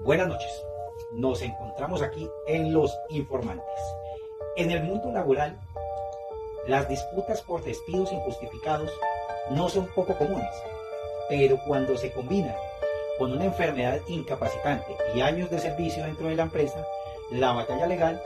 Buenas noches. Nos encontramos aquí en Los Informantes. En el mundo laboral, las disputas por despidos injustificados no son poco comunes, pero cuando se combinan con una enfermedad incapacitante y años de servicio dentro de la empresa, la batalla legal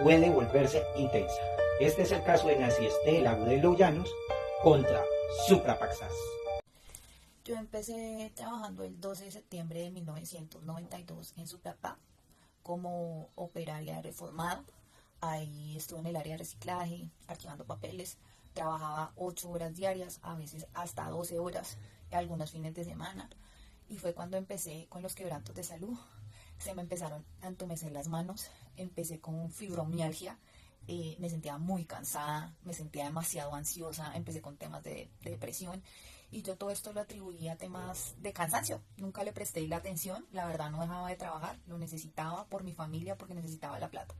puede volverse intensa. Este es el caso de Nancy Estela Agudelo Llanos contra Suprapaxas. Yo empecé trabajando el 12 de septiembre de 1992 en Suprapac como operaria reformada. Ahí estuve en el área de reciclaje, archivando papeles. Trabajaba 8 horas diarias, a veces hasta 12 horas, algunos fines de semana. Y fue cuando empecé con los quebrantos de salud. Se me empezaron a entumecer las manos, empecé con fibromialgia, me sentía muy cansada, me sentía demasiado ansiosa, empecé con temas de depresión. Y yo todo esto lo atribuía a temas de cansancio. Nunca le presté la atención, la verdad no dejaba de trabajar, lo necesitaba por mi familia porque necesitaba la plata.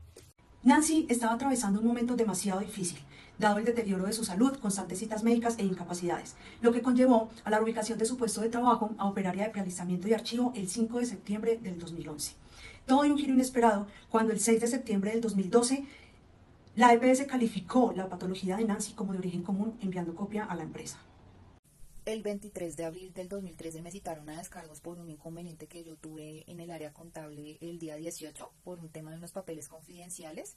Nancy estaba atravesando un momento demasiado difícil, dado el deterioro de su salud, constantes citas médicas e incapacidades, lo que conllevó a la ubicación de su puesto de trabajo a operaria de prealistamiento y archivo el 5 de septiembre del 2011. Todo dio un giro inesperado cuando el 6 de septiembre del 2012 la EPS calificó la patología de Nancy como de origen común, enviando copia a la empresa. El 23 de abril del 2013 me citaron a descargos por un inconveniente que yo tuve en el área contable el día 18 por un tema de unos papeles confidenciales,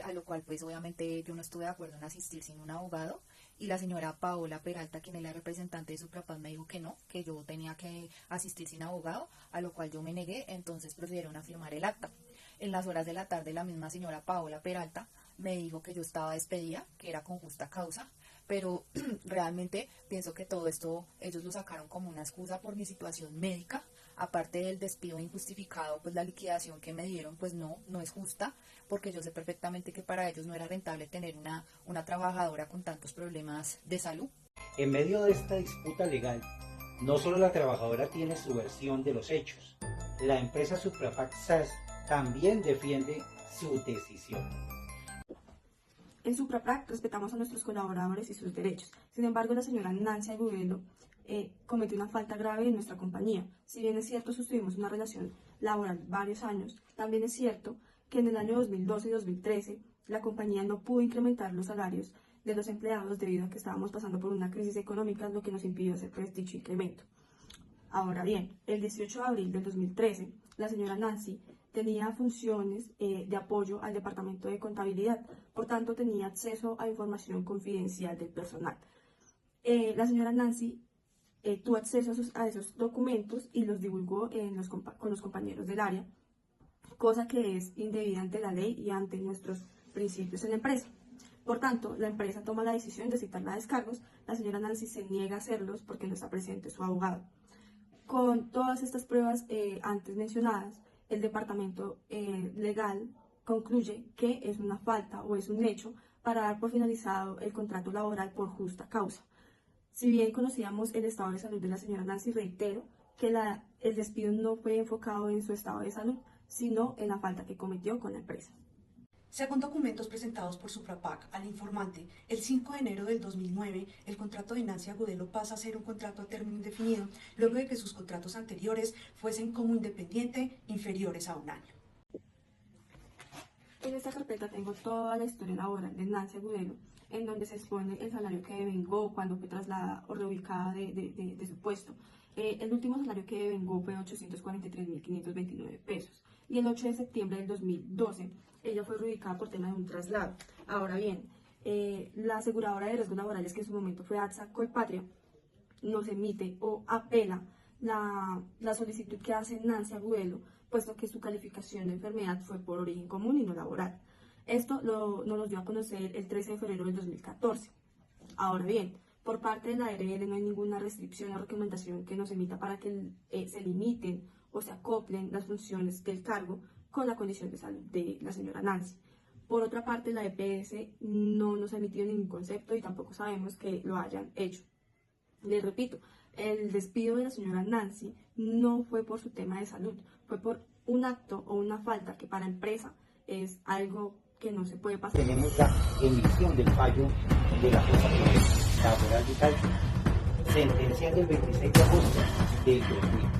a lo cual pues obviamente yo no estuve de acuerdo en asistir sin un abogado, y la señora Paola Peralta, quien es la representante de Suprapac, me dijo que no, que yo tenía que asistir sin abogado, a lo cual yo me negué. Entonces procedieron a firmar el acta. En las horas de la tarde la misma señora Paola Peralta me dijo que yo estaba despedida, que era con justa causa, pero realmente pienso que todo esto ellos lo sacaron como una excusa por mi situación médica. Aparte del despido injustificado, pues la liquidación que me dieron pues no es justa, porque yo sé perfectamente que para ellos no era rentable tener una trabajadora con tantos problemas de salud. En medio de esta disputa legal, no solo la trabajadora tiene su versión de los hechos, la empresa Suprapac SAS también defiende su decisión. En Suprapac respetamos a nuestros colaboradores y sus derechos. Sin embargo, la señora Nancy Agudelo cometió una falta grave en nuestra compañía. Si bien es cierto, sostuvimos una relación laboral varios años, también es cierto que en el año 2012 y 2013 la compañía no pudo incrementar los salarios de los empleados debido a que estábamos pasando por una crisis económica, lo que nos impidió hacer pues dicho incremento. Ahora bien, el 18 de abril del 2013, la señora Nancy tenía funciones de apoyo al departamento de contabilidad, por tanto tenía acceso a información confidencial del personal. La señora Nancy tuvo acceso a esos documentos y los divulgó con los compañeros del área, cosa que es indebida ante la ley y ante nuestros principios en la empresa. Por tanto, la empresa toma la decisión de citarla a descargos. La señora Nancy se niega a hacerlos porque no está presente su abogado. Con todas estas pruebas antes mencionadas, el departamento legal concluye que es una falta o es un hecho para dar por finalizado el contrato laboral por justa causa. Si bien conocíamos el estado de salud de la señora Nancy, reitero que el despido no fue enfocado en su estado de salud, sino en la falta que cometió con la empresa. Según documentos presentados por Suprapac al informante, el 5 de enero del 2009, el contrato de Nancy Agudelo pasa a ser un contrato a término indefinido, luego de que sus contratos anteriores fuesen como independiente inferiores a un año. En esta carpeta tengo toda la historia laboral de Nancy Agudelo, en donde se expone el salario que devengó cuando fue trasladada o reubicada de su puesto. El último salario que devengó fue 843.529 pesos. Y el 8 de septiembre del 2012, ella fue reubicada por tema de un traslado. Ahora bien, la aseguradora de riesgos laborales, que en su momento fue AXA Colpatria, nos emite o apela la solicitud que hace Nancy Agudelo, puesto que su calificación de enfermedad fue por origen común y no laboral. Esto nos lo dio a conocer el 13 de febrero del 2014. Ahora bien, por parte de la ARL no hay ninguna restricción o recomendación que nos emita para que se limiten o se acoplen las funciones del cargo con la condición de salud de la señora Nancy. Por otra parte, la EPS no nos ha emitido ningún concepto y tampoco sabemos que lo hayan hecho. Les repito, el despido de la señora Nancy no fue por su tema de salud, fue por un acto o una falta que para la empresa es algo que no se puede pasar. Tenemos la emisión del fallo de la Corte Laboral de Cálculo, sentencia del 26 de agosto del 2000.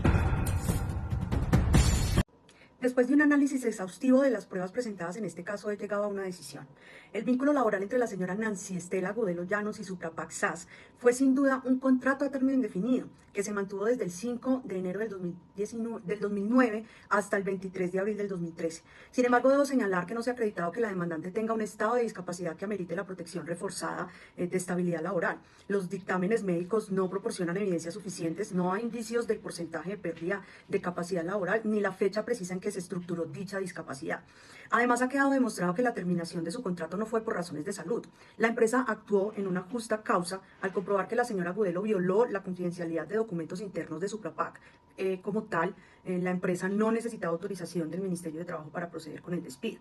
Después de un análisis exhaustivo de las pruebas presentadas en este caso, he llegado a una decisión. El vínculo laboral entre la señora Nancy Estela Agudelo Llanos y Suprapac SAS fue sin duda un contrato a término indefinido que se mantuvo desde el 5 de enero del 2009 hasta el 23 de abril del 2013. Sin embargo, debo señalar que no se ha acreditado que la demandante tenga un estado de discapacidad que amerite la protección reforzada de estabilidad laboral. Los dictámenes médicos no proporcionan evidencias suficientes, no hay indicios del porcentaje de pérdida de capacidad laboral ni la fecha precisa en que se estructuró dicha discapacidad. Además, ha quedado demostrado que la terminación de su contrato no fue por razones de salud. La empresa actuó en una justa causa al comprobar que la señora Agudelo violó la confidencialidad de documentos internos de Suprapac. Como tal, la empresa no necesitaba autorización del Ministerio de Trabajo para proceder con el despido.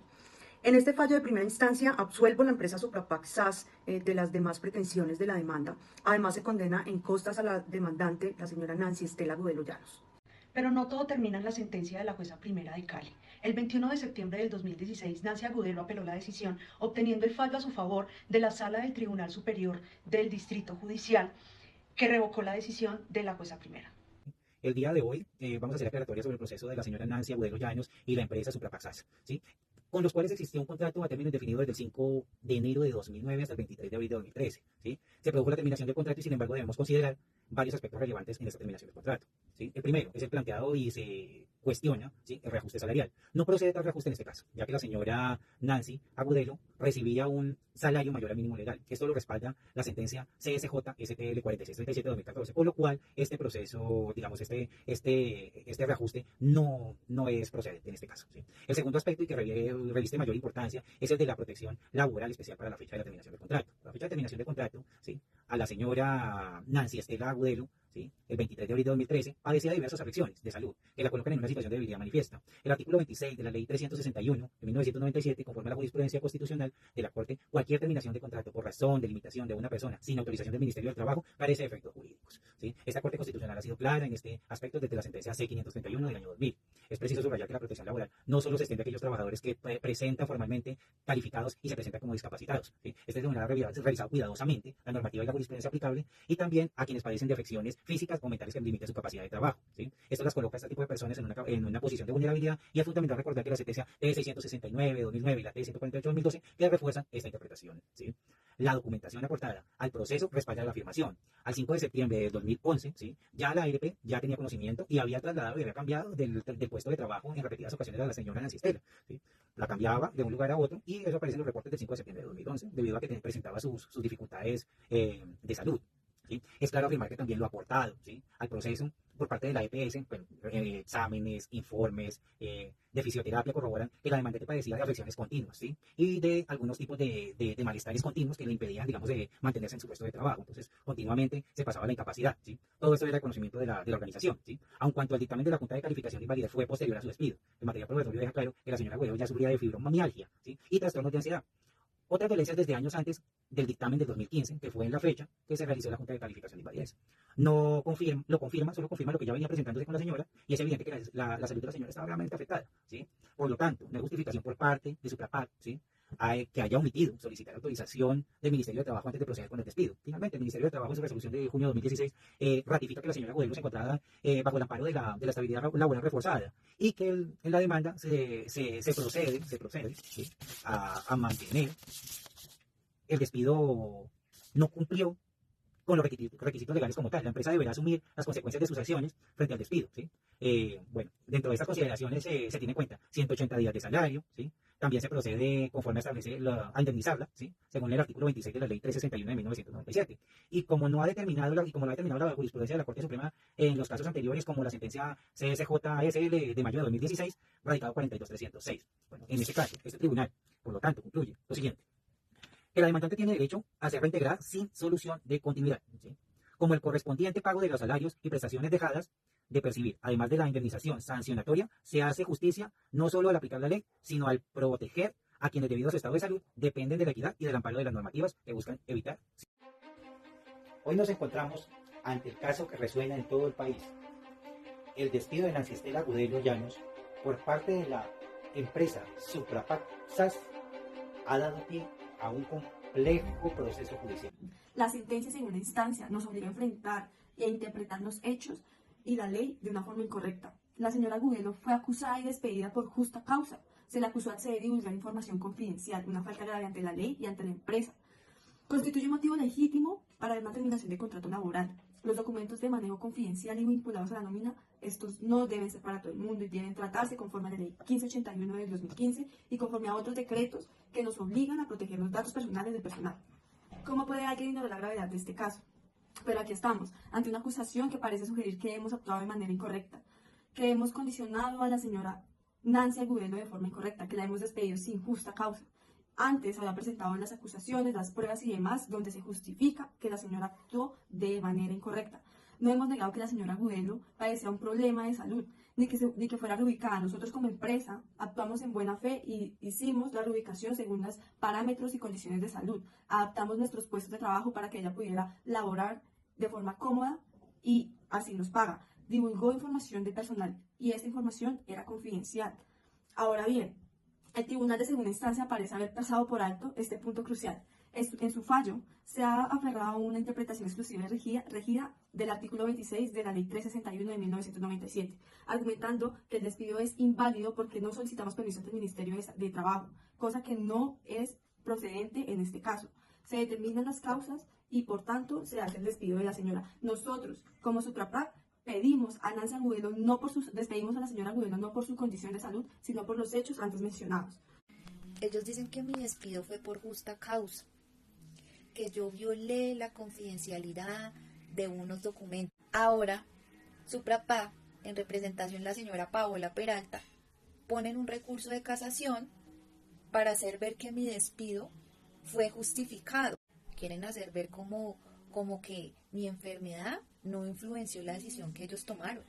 En este fallo de primera instancia, absuelvo a la empresa Suprapac SAS de las demás pretensiones de la demanda. Además, se condena en costas a la demandante, la señora Nancy Estela Agudelo Llanos. Pero no todo termina en la sentencia de la jueza primera de Cali. El 21 de septiembre del 2016, Nancy Agudelo apeló la decisión, obteniendo el fallo a su favor de la Sala del Tribunal Superior del Distrito Judicial, que revocó la decisión de la jueza primera. El día de hoy vamos a hacer aclaratoria sobre el proceso de la señora Nancy Agudelo Llanos y la empresa Suprapac SAS, ¿sí? Con los cuales existió un contrato a término indefinido desde el 5 de enero de 2009 hasta el 23 de abril de 2013. ¿Sí? Se produjo la terminación del contrato y, sin embargo, debemos considerar varios aspectos relevantes en esta terminación del contrato. ¿Sí? El primero es el planteado y se cuestiona, ¿sí?, el reajuste salarial. No procede tal reajuste en este caso, ya que la señora Nancy Agudelo recibía un salario mayor al mínimo legal. Esto lo respalda la sentencia CSJ STL 4637-2014, por lo cual este proceso, digamos, este reajuste no es procedente en este caso. ¿Sí? El segundo aspecto, y que reviste mayor importancia, es el de la protección laboral especial para la fecha de la terminación del contrato. La fecha de terminación del contrato, ¿sí?, a la señora Nancy Estela Agudelo, ¿sí?, el 23 de abril de 2013, padecía diversas afecciones de salud que la colocan en una situación de debilidad manifiesta. El artículo 26 de la Ley 361 de 1997, conforme a la jurisprudencia constitucional de la Corte, cualquier terminación de contrato por razón de limitación de una persona sin autorización del Ministerio del Trabajo carece de efectos jurídicos. ¿Sí? Esta Corte Constitucional ha sido clara en este aspecto desde la sentencia C-531 del año 2000. Es preciso subrayar que la protección laboral no solo se extiende a aquellos trabajadores que presentan formalmente calificados y se presentan como discapacitados. ¿Sí? Este tribunal ha revisado cuidadosamente la normativa y la jurisprudencia aplicable, y también a quienes padecen de afecciones físicas o mentales que limiten su capacidad de trabajo. ¿Sí? Esto las coloca a este tipo de personas en una posición de vulnerabilidad, y es fundamental recordar que la sentencia T-669 de 2009 y la T-148 de 2012 que refuerzan esta interpretación. ¿Sí? La documentación aportada al proceso respalda la afirmación. Al 5 de septiembre de 2011, ¿sí?, ya la ARP ya tenía conocimiento y había trasladado y había cambiado del puesto de trabajo en repetidas ocasiones a la señora Nancy Estela. ¿Sí? La cambiaba de un lugar a otro, y eso aparece en los reportes del 5 de septiembre de 2011, debido a que presentaba sus dificultades de salud. ¿Sí? Es claro afirmar que también lo ha aportado, ¿sí?, al proceso por parte de la EPS. Bueno, exámenes, informes de fisioterapia corroboran que la demandante padecía de afecciones continuas, ¿sí?, y de algunos tipos de malestares continuos que le impedían, digamos, de mantenerse en su puesto de trabajo. Entonces, continuamente se pasaba la incapacidad. ¿Sí? Todo esto era el conocimiento de la organización. ¿Sí? Aun cuanto al dictamen de la Junta de Calificación de Invalidez fue posterior a su despido. El material probatorio deja claro que la señora Agudelo ya sufría de fibromialgia, ¿sí?, y trastornos de ansiedad. Otras dolencias desde años antes del dictamen del 2015, que fue en la fecha que se realizó la Junta de Calificación de Invalidez. Solo confirma lo que ya venía presentándose con la señora, y es evidente que la salud de la señora estaba realmente afectada. ¿Sí? Por lo tanto, no hay justificación por parte de Suprapac, ¿sí?, que haya omitido solicitar autorización del Ministerio de Trabajo antes de proceder con el despido. Finalmente, el Ministerio de Trabajo, en su resolución de junio de 2016, ratifica que la señora Agudelo se encontraba bajo el amparo de la estabilidad laboral reforzada, y que en la demanda se procede, ¿sí?, a mantener el despido. No cumplió con los requisitos legales como tal. La empresa deberá asumir las consecuencias de sus acciones frente al despido. ¿Sí? Bueno, dentro de estas consideraciones se tiene en cuenta 180 días de salario. ¿Sí? También se procede conforme establece a indemnizarla, ¿sí?, según el artículo 26 de la Ley 361 de 1997. Y como lo ha determinado la jurisprudencia de la Corte Suprema en los casos anteriores, como la sentencia CSJSL de mayo de 2016, radicado 42306. Bueno, en este caso, este tribunal, por lo tanto, concluye lo siguiente: que la demandante tiene derecho a ser reintegrada sin solución de continuidad, ¿sí?, como el correspondiente pago de los salarios y prestaciones dejadas de percibir. Además de la indemnización sancionatoria, se hace justicia no solo al aplicar la ley, sino al proteger a quienes, debido a su estado de salud, dependen de la equidad y del amparo de las normativas que buscan evitar. Hoy nos encontramos ante el caso que resuena en todo el país: el despido de Nancy Estela Agudelo Llanos por parte de la empresa Suprapac SAS ha dado pie a un complejo proceso judicial. La sentencia, en segunda instancia, nos obliga a enfrentar e interpretar los hechos y la ley de una forma incorrecta. la señora Agudelo fue acusada y despedida por justa causa. Se le acusó de acceder y divulgar información confidencial, una falta grave ante la ley y ante la empresa. Constituye un motivo legítimo para una terminación de contrato laboral. Los documentos de manejo confidencial y vinculados a la nómina, estos no deben ser para todo el mundo y deben tratarse conforme a la ley 1581 del 2015 y conforme a otros decretos que nos obligan a proteger los datos personales del personal. ¿Cómo puede alguien ignorar la gravedad de este caso? Pero aquí estamos, ante una acusación que parece sugerir que hemos actuado de manera incorrecta, que hemos condicionado a la señora Nancy Agudelo de forma incorrecta, que la hemos despedido sin justa causa. Antes había presentado las acusaciones, las pruebas y demás, donde se justifica que la señora actuó de manera incorrecta. No hemos negado que la señora Agudelo padecía un problema de salud, ni que fuera reubicada. Nosotros como empresa actuamos en buena fe y hicimos la reubicación según los parámetros y condiciones de salud. Adaptamos nuestros puestos de trabajo para que ella pudiera laborar de forma cómoda y así nos paga. Divulgó información de personal y esta información era confidencial. Ahora bien, el Tribunal de Segunda Instancia parece haber pasado por alto este punto crucial. En su fallo, se ha aferrado a una interpretación exclusiva y regida del artículo 26 de la Ley 361 de 1997, argumentando que el despido es inválido porque no solicitamos permiso ante el Ministerio de Trabajo, cosa que no es procedente en este caso. Se determinan las causas y, por tanto, se hace el despido de la señora. Nosotros, como Supraprac, despedimos a la señora Agudelo no por su condición de salud, sino por los hechos antes mencionados. Ellos dicen que mi despido fue por justa causa, que yo violé la confidencialidad de unos documentos. Ahora, Suprapac, en representación de la señora Paola Peralta, ponen un recurso de casación para hacer ver que mi despido fue justificado. Quieren hacer ver como que mi enfermedad no influenció la decisión que ellos tomaron.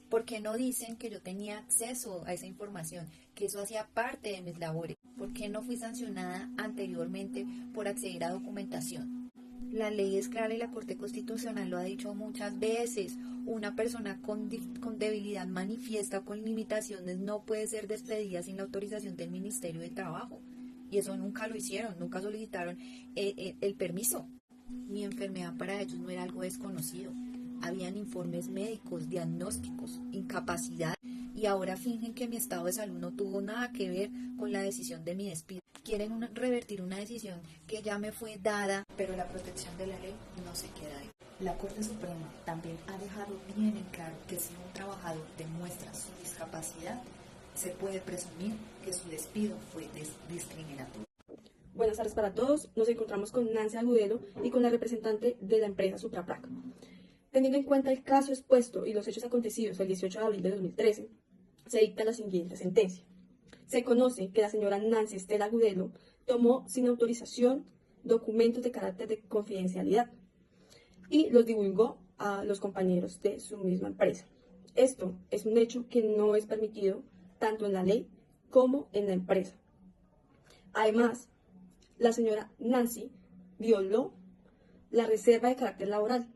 ¿Por qué no dicen que yo tenía acceso a esa información, que eso hacía parte de mis labores? ¿Por qué no fui sancionada anteriormente por acceder a documentación? La ley es clara y la Corte Constitucional lo ha dicho muchas veces. Una persona con debilidad manifiesta o con limitaciones no puede ser despedida sin la autorización del Ministerio de Trabajo. Y eso nunca lo hicieron, nunca solicitaron el permiso. Mi enfermedad para ellos no era algo desconocido. Habían informes médicos, diagnósticos, incapacidad, y ahora fingen que mi estado de salud no tuvo nada que ver con la decisión de mi despido. Quieren revertir una decisión que ya me fue dada, pero la protección de la ley no se queda ahí. La Corte Suprema también ha dejado bien en claro que si un trabajador demuestra su discapacidad, se puede presumir que su despido fue discriminatorio. Buenas tardes para todos. Nos encontramos con Nancy Agudelo y con la representante de la empresa Supraprac. Teniendo en cuenta el caso expuesto y los hechos acontecidos el 18 de abril de 2013, se dicta la siguiente sentencia. Se conoce que la señora Nancy Estela Agudelo tomó sin autorización documentos de carácter de confidencialidad y los divulgó a los compañeros de su misma empresa. Esto es un hecho que no es permitido tanto en la ley como en la empresa. Además, la señora Nancy violó la reserva de carácter laboral.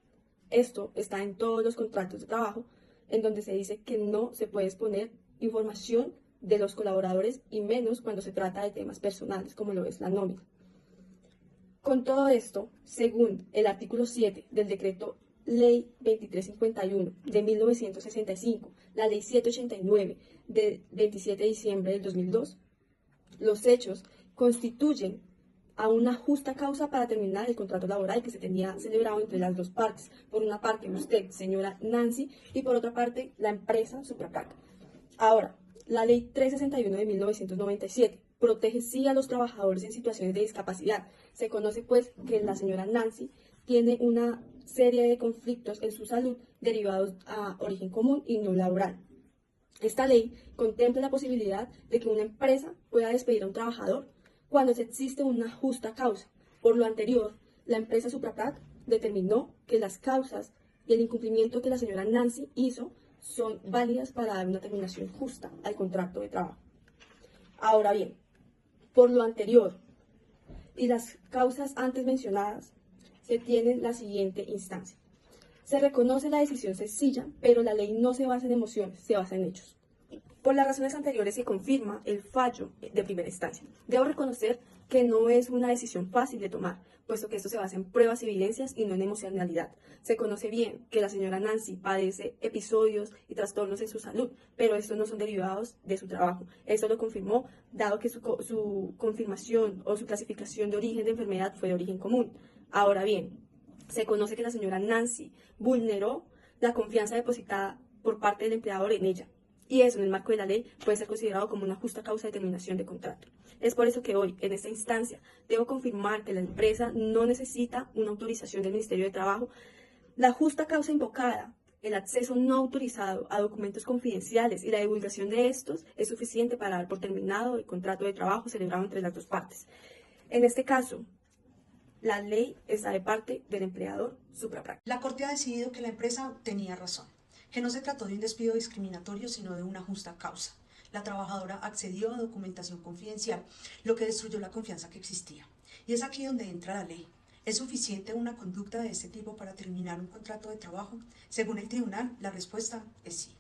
Esto está en todos los contratos de trabajo, en donde se dice que no se puede exponer información de los colaboradores y menos cuando se trata de temas personales, como lo es la nómina. Con todo esto, según el artículo 7 del decreto Ley 2351 de 1965, la Ley 789 del 27 de diciembre del 2002, los hechos constituyen a una justa causa para terminar el contrato laboral que se tenía celebrado entre las dos partes. Por una parte, usted, señora Nancy, y por otra parte, la empresa Supraprac. Ahora, la Ley 361 de 1997 protege sí a los trabajadores en situaciones de discapacidad. Se conoce, pues, que la señora Nancy tiene una serie de conflictos en su salud derivados a origen común y no laboral. Esta ley contempla la posibilidad de que una empresa pueda despedir a un trabajador cuando existe una justa causa. Por lo anterior, la empresa Supraprac determinó que las causas y el incumplimiento que la señora Nancy hizo son válidas para dar una terminación justa al contrato de trabajo. Ahora bien, por lo anterior y las causas antes mencionadas, se tiene la siguiente instancia. Se reconoce la decisión sencilla, pero la ley no se basa en emociones, se basa en hechos. Por las razones anteriores se confirma el fallo de primera instancia. Debo reconocer que no es una decisión fácil de tomar, puesto que esto se basa en pruebas y evidencias y no en emocionalidad. Se conoce bien que la señora Nancy padece episodios y trastornos en su salud, pero estos no son derivados de su trabajo. Esto lo confirmó, dado que su confirmación o su clasificación de origen de enfermedad fue de origen común. Ahora bien, se conoce que la señora Nancy vulneró la confianza depositada por parte del empleador en ella. Y eso, en el marco de la ley, puede ser considerado como una justa causa de terminación de contrato. Es por eso que hoy, en esta instancia, debo confirmar que la empresa no necesita una autorización del Ministerio de Trabajo. La justa causa invocada, el acceso no autorizado a documentos confidenciales y la divulgación de estos es suficiente para dar por terminado el contrato de trabajo celebrado entre las dos partes. En este caso, la ley está de parte del empleador supraprac. La Corte ha decidido que la empresa tenía razón, que no se trató de un despido discriminatorio, sino de una justa causa. La trabajadora accedió a documentación confidencial, lo que destruyó la confianza que existía. Y es aquí donde entra la ley. ¿Es suficiente una conducta de este tipo para terminar un contrato de trabajo? Según el tribunal, la respuesta es sí.